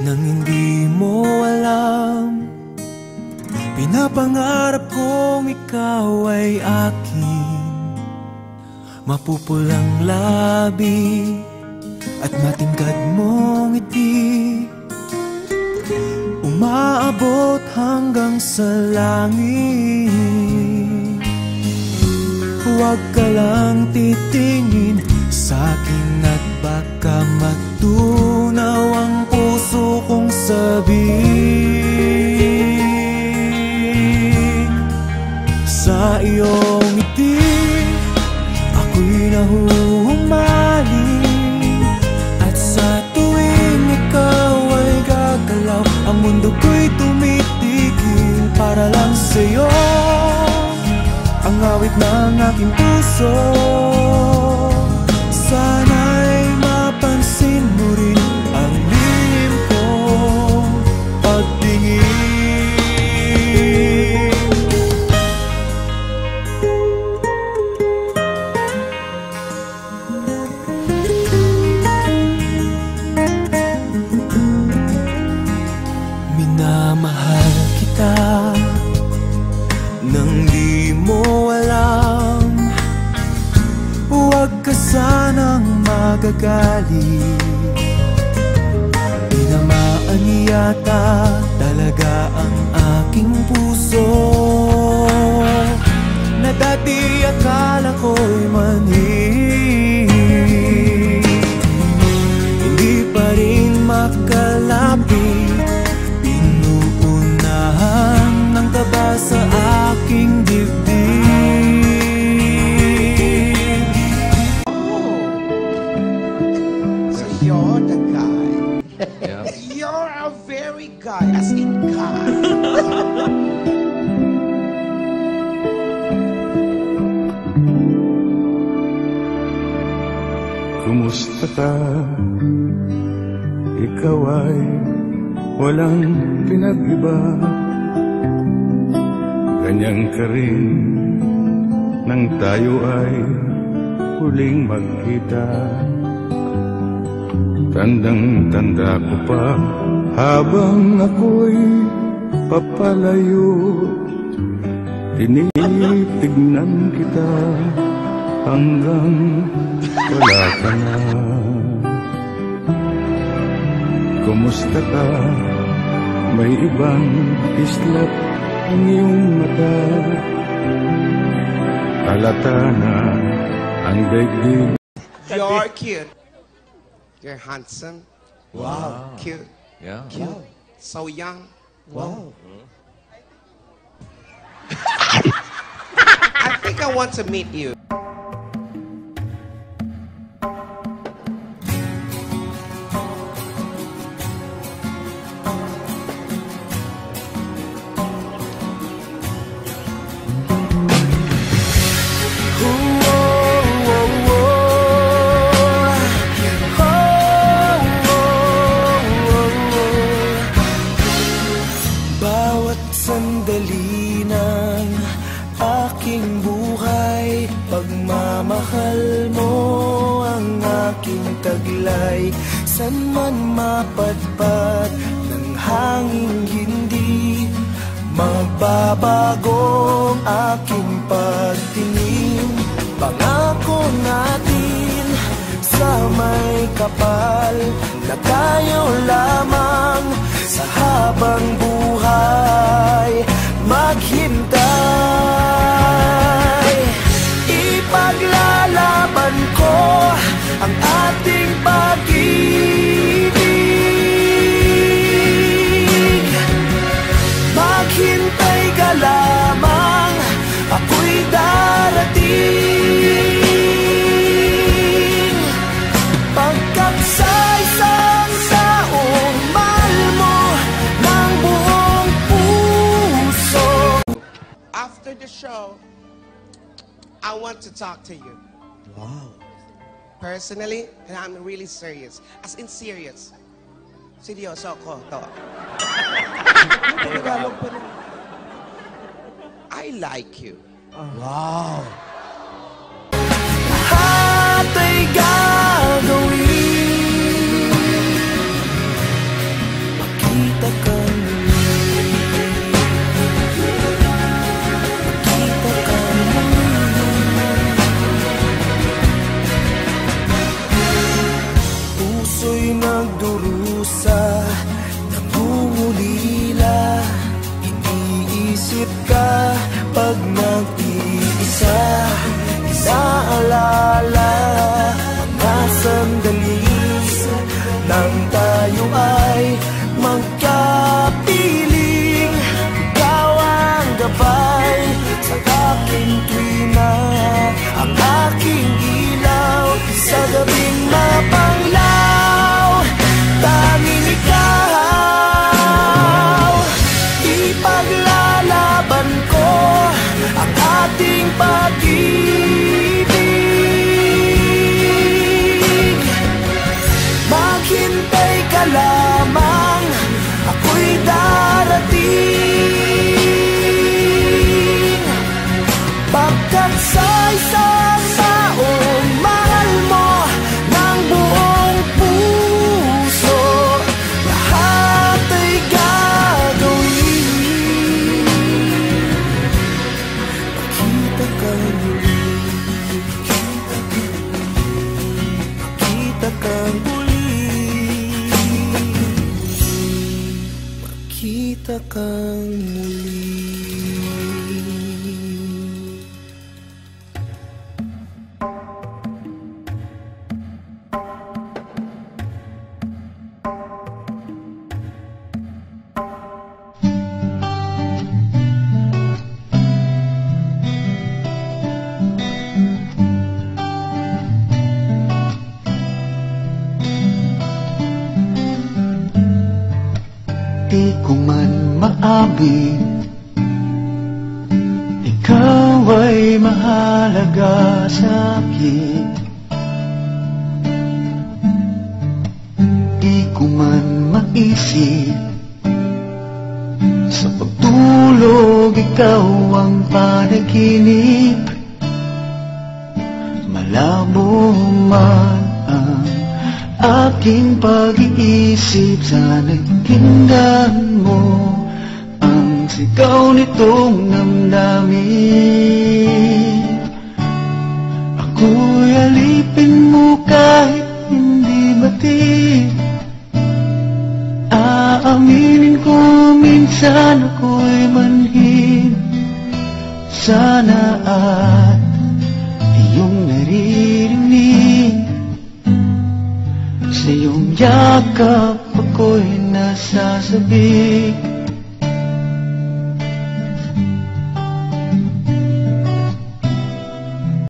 nang hindi mo alam. Pinapangarap kong ikaw ay akin, mapupulang labi at matingkad mong ngiti, umaabot hanggang sa langit. Huwag ka lang titingin sa'kin at baka matunaw ang puso kong sabihin. Sa iyong ngiti ako'y nahuhumaling, at sa tuwing ikaw ay gagalaw, ang mundo ko'y tumitigil para lang sa'yo. Ang awit ng aking puso, sana'y mapansin mo rin ang lihim kong pagtingin. Minamahal kita nang di mo alam. Huwag ka sanang magagalit, tinamaan yata talaga ang aking puso, na dati akala ko'y manhid. Hindi pa rin makalapit, pinuunahan ng kaba sa aking dibdib. You're the guy. Yeah. You're a very guy, as in guy. Kumusta ka? Ikaw ay walang pinag-iba, ganyan ka rin nang tayo ay huling magkita. Tandang-tanda ko pa habang ako'y papalayo, tinitignan kita hanggang wala ka na. Kumusta ka? May ibang islap ang iyong mata, halata na ang daigdig. You're cute. You're handsome. Wow. Cute. Yeah. Cute. Wow. So young. Wow. I think I want to meet you. Sandali ng aking buhay, pagmamahal mo ang aking taglay. San man mapadpad ng hangin, hindi magbabagong aking pagtingin. Pangako natin sa may kapal na tayo lamang sa habang buhay maghintay. Ipaglalaban ko ang ating pag-ibig. Maghintay ka lamang, ako'y darating. Pagkat sa isang taong mahal mo ng buong puso. After the show, I want to talk to you. Wow. Personally, and I'm really serious. As in serious. Seryoso ko to. I like you. Wow. Lahat ay gagawin Bakit ka pag nag-iisa, inaalala na sandali nang tayo ay magkapiling? Ikaw ang gabay sa aking tuwina, ang aking ilaw sa gabing mapanglaw. Tanging ikaw, ipaglalaban ko ang ating pag-ibig. Maghintay ka lamang, ako'y darating. Pagkat sa isang taong mahal mo ng buong puso, lahat ay gagawin. Makita ka muli, makita ka muli, makita ka muli. Di ko man maabig, ikaw ay mahalaga sa akin. Di ko man maisip, sa pagtulog ikaw ang panaginip. Malabo man ang aking pag-iisip, sana'y tingnan mo ang sigaw nitong damdamin. Ako'y alipin mo kahit hindi batid. Aaminin ko minsan ako'y manhid. Sana at iyong naririnig, sa iyong yakap ako'y nasasabik.